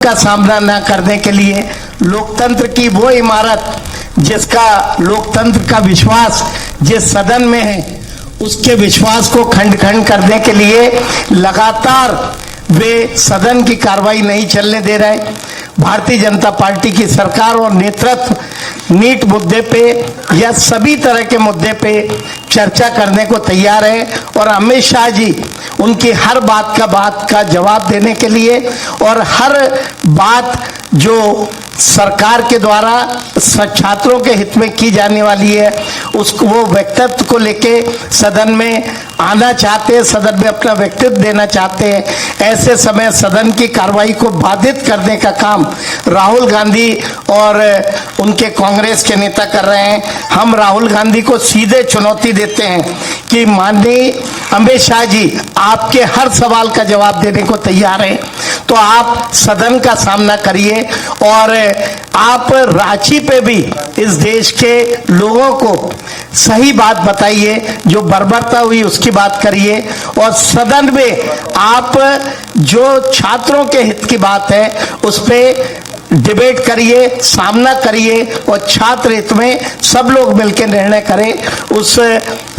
का सामना न करने के लिए लोकतंत्र की वो इमारत जिसका लोकतंत्र का विश्वास जिस सदन में है उसके विश्वास को खंड खंड करने के लिए लगातार वे सदन की कार्रवाई नहीं चलने दे रहे। भारतीय जनता पार्टी की सरकार और नेतृत्व नीट मुद्दे पे या सभी तरह के मुद्दे पे चर्चा करने को तैयार है और अमित शाह जी उनकी हर बात का जवाब देने के लिए और हर बात जो सरकार के द्वारा छात्रों के हित में की जाने वाली है उसको वो व्यक्तित्व को लेके सदन में आना चाहते हैं, सदन में अपना व्यक्तित्व देना चाहते हैं। ऐसे समय सदन की कार्रवाई को बाधित करने का काम राहुल गांधी और उनके कांग्रेस के नेता कर रहे हैं। हम राहुल गांधी को सीधे चुनौती देते हैं कि माननीय अमित शाह जी आपके हर सवाल का जवाब देने को तैयार हैं, तो आप सदन का सामना करिए और आप रांची पे भी इस देश के लोगों को सही बात बताइए, जो बर्बरता हुई उसकी बात करिए और सदन में आप जो छात्रों के हित की बात है उस पे डिबेट करिए, सामना करिए और छात्र हित में सब लोग मिलकर निर्णय करें। उस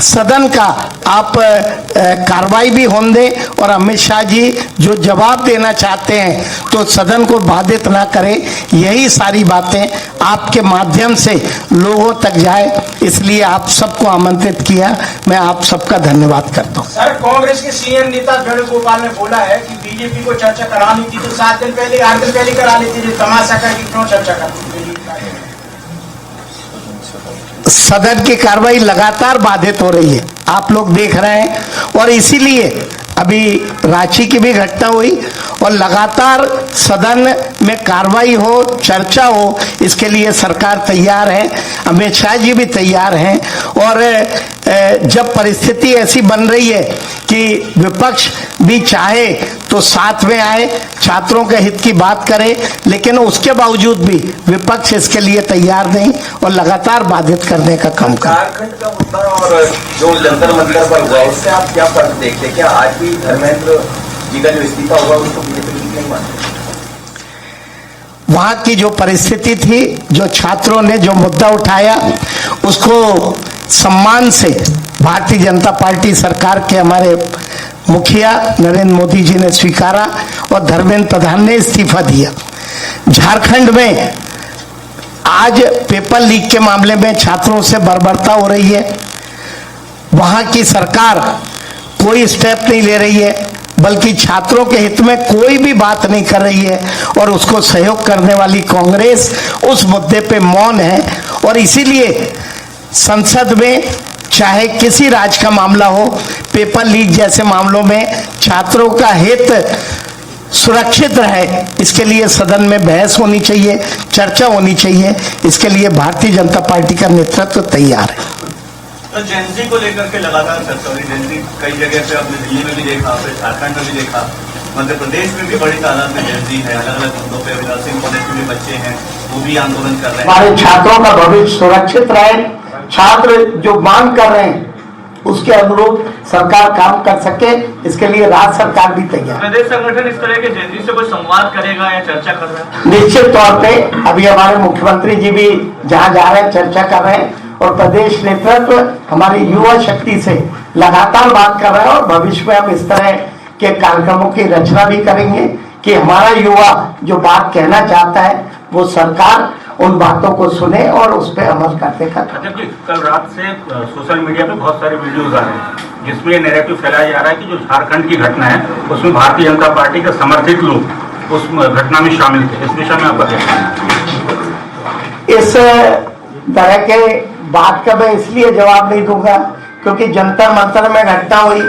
सदन का आप कार्रवाई भी होने दें और अमित शाह जी जो जवाब देना चाहते हैं तो सदन को बाधित ना करें। यही सारी बातें आपके माध्यम से लोगों तक जाए, इसलिए आप सबको आमंत्रित किया। मैं आप सबका धन्यवाद करता हूँ। सर, कांग्रेस के सीएम नेता वेणुगोपाल ने बोला है कि बीजेपी को चर्चा करानी थी तो 7 दिन पहले 8 दिन पहले करा लेती थी, तमाशा का क्यों चर्चा करती। सदन की कार्रवाई लगातार बाधित हो रही है, आप लोग देख रहे हैं और इसीलिए अभी रांची की भी घटना हुई और लगातार सदन में कार्रवाई हो, चर्चा हो, इसके लिए सरकार तैयार है, अमित शाह जी भी तैयार हैं। और जब परिस्थिति ऐसी बन रही है कि विपक्ष भी चाहे तो साथ में आए, छात्रों के हित की बात करे, लेकिन उसके बावजूद भी विपक्ष इसके लिए तैयार नहीं और लगातार बाधित करने का काम कर। झारखंड का मुद्दा और जो जंतर मंतर पर हुआ उससे आप क्या फर्क देखते हैं? क्या आज भी धर्मेंद्र जी का जो इस्तीफा हुआ उसको बीजेपी नहीं मानते? वहां की जो परिस्थिति थी, जो छात्रों ने जो मुद्दा उठाया उसको सम्मान से भारतीय जनता पार्टी सरकार के हमारे मुखिया नरेंद्र मोदी जी ने स्वीकारा और धर्मेंद्र प्रधान ने इस्तीफा दिया। झारखंड में आज पेपर लीक के मामले में छात्रों से बर्बरता हो रही है, वहां की सरकार कोई स्टेप नहीं ले रही है, बल्कि छात्रों के हित में कोई भी बात नहीं कर रही है और उसको सहयोग करने वाली कांग्रेस उस मुद्दे पे मौन है। और इसीलिए संसद में चाहे किसी राज्य का मामला हो, पेपर लीक जैसे मामलों में छात्रों का हित सुरक्षित रहे, इसके लिए सदन में बहस होनी चाहिए, चर्चा होनी चाहिए। इसके लिए भारतीय जनता पार्टी का नेतृत्व तैयार है। तो जेएनजी को लेकर के लगातार चर्चा हो रही है। जेएनजी कई जगह पे आपने दिल्ली में भी देखा, फिर झारखंड में भी देखा, मध्य प्रदेश में भी बड़ी तादाद में जेएनजी है। अलग अलग मुद्दों पे अविनाश सिंह कॉलेज के भी बच्चे हैं, वो भी आंदोलन कर रहे हैं। हमारे छात्रों का भविष्य सुरक्षित रहे, छात्र जो मांग कर रहे हैं उसके अनुरूप सरकार काम कर सके, इसके लिए राज्य सरकार भी तैयार। प्रदेश संगठन इस तरह के जेएनजी से कोई संवाद करेगा या चर्चा कर रहा है? निश्चित तौर पे अभी हमारे मुख्यमंत्री जी भी जहां जा रहे हैं चर्चा कर रहे हैं और प्रदेश नेतृत्व हमारी युवा शक्ति से लगातार बात कर रहा है और भविष्य में हम इस तरह के कार्यक्रमों की रचना भी करेंगे कि हमारा युवा जो बात कहना चाहता है वो सरकार उन बातों को सुने और उस पर अमल करने का। जबकि कल रात से सोशल मीडिया पे बहुत सारे वीडियोज आ रहे हैं जिसमें नैरेटिव फैलाया जा रहा है कि जो झारखंड की घटना है उसमें भारतीय जनता पार्टी के समर्थित लोग उस घटना में शामिल थे। इस विषय में आप बताइए। इस तरह के बात का मैं इसलिए जवाब नहीं दूंगा क्योंकि जंतर मंतर में घटना हुई,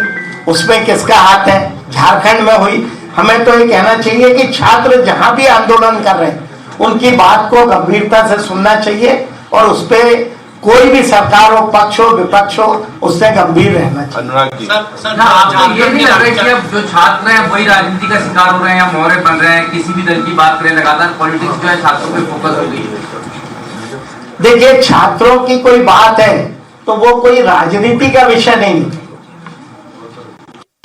उसमें किसका हाथ है? झारखंड में हुई। हमें तो ये कहना चाहिए कि छात्र जहां भी आंदोलन कर रहे हैं उनकी बात को गंभीरता से सुनना चाहिए और उस पर कोई भी सरकार हो, पक्ष हो, विपक्ष हो, उससे गंभीर रहना चाहिए। सर, आपको ये नहीं लग रहा है कि अब जो छात्र हैं वही राजनीति का शिकार हो रहे हैं या मोहरे बन रहे हैं? किसी भी दल की बात करें, लगातार पॉलिटिक्स जो है छात्रों पे फोकस हो गई है। देखिए, छात्रों की कोई बात है तो वो कोई राजनीति का विषय नहीं,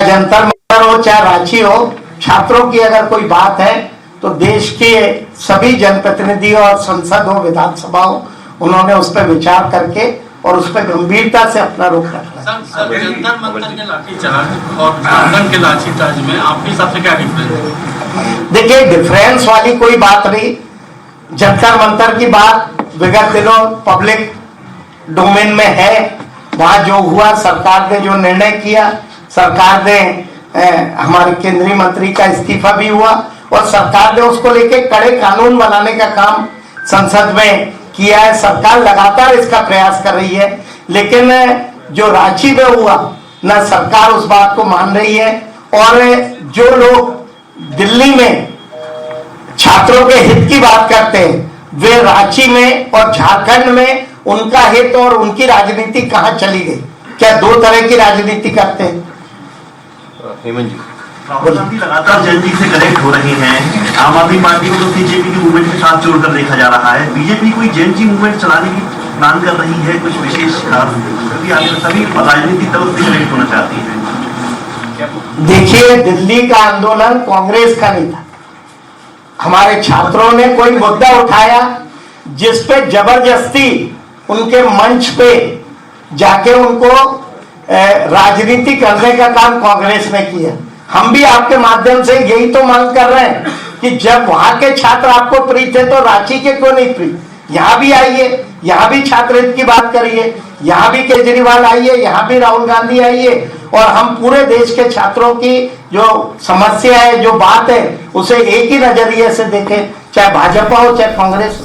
जंतर मंतर हो चाहे रांची हो, छात्रों की अगर कोई बात है तो देश के सभी जनप्रतिनिधि और संसद हो, विधानसभा हो, उन्होंने उस पर विचार करके और उस पर गंभीरता से अपना रुख रखना है। सर, जंतर मंतर के लाठीचार्ज और झारखंड के लाठीचार्ज में आपके हिसाब से क्या डिफरेंस है? देखिए, डिफरेंस वाली कोई बात नहीं। जंतर मंतर की बात विगत दिनों पब्लिक डोमेन में है। वहां जो हुआ, सरकार ने जो निर्णय किया, सरकार ने हमारे केंद्रीय मंत्री का इस्तीफा भी हुआ और सरकार ने उसको लेके कड़े कानून बनाने का काम संसद में किया है। सरकार लगातार इसका प्रयास कर रही है, लेकिन जो रांची में हुआ, न सरकार उस बात को मान रही है और जो लोग दिल्ली में छात्रों के हित की बात करते हैं, वे रांची में और झारखंड में उनका हित और उनकी राजनीति कहां चली गई? क्या दो तरह की राजनीति करते हैं? हेमंत जी, राहुल गांधी लगातार जनजी से कनेक्ट हो रही हैं। आम आदमी पार्टी को तो बीजेपी की मूवमेंट के साथ जोड़कर देखा जा रहा है। बीजेपी कोई जनजी मूवमेंट चलाने की प्लान कर रही है, कुछ विशेष क्योंकि आगे सभी राजनीतिक दल से कनेक्ट होना चाहती है। देखिए, दिल्ली का आंदोलन कांग्रेस का नहीं था। हमारे छात्रों ने कोई मुद्दा उठाया जिस पे जबरदस्ती उनके मंच पे जाके उनको राजनीति करने का काम कांग्रेस ने किया। हम भी आपके माध्यम से यही तो मांग कर रहे हैं कि जब वहां के छात्र आपको प्रिय थे तो रांची के क्यों नहीं प्रिय? यहाँ भी आइए, यहाँ भी छात्र हित की बात करिए, यहाँ भी केजरीवाल आइए, यहाँ भी राहुल गांधी आइए और हम पूरे देश के छात्रों की जो समस्या है, जो बात है, उसे एक ही नजरिए से देखें, चाहे भाजपा हो चाहे कांग्रेस।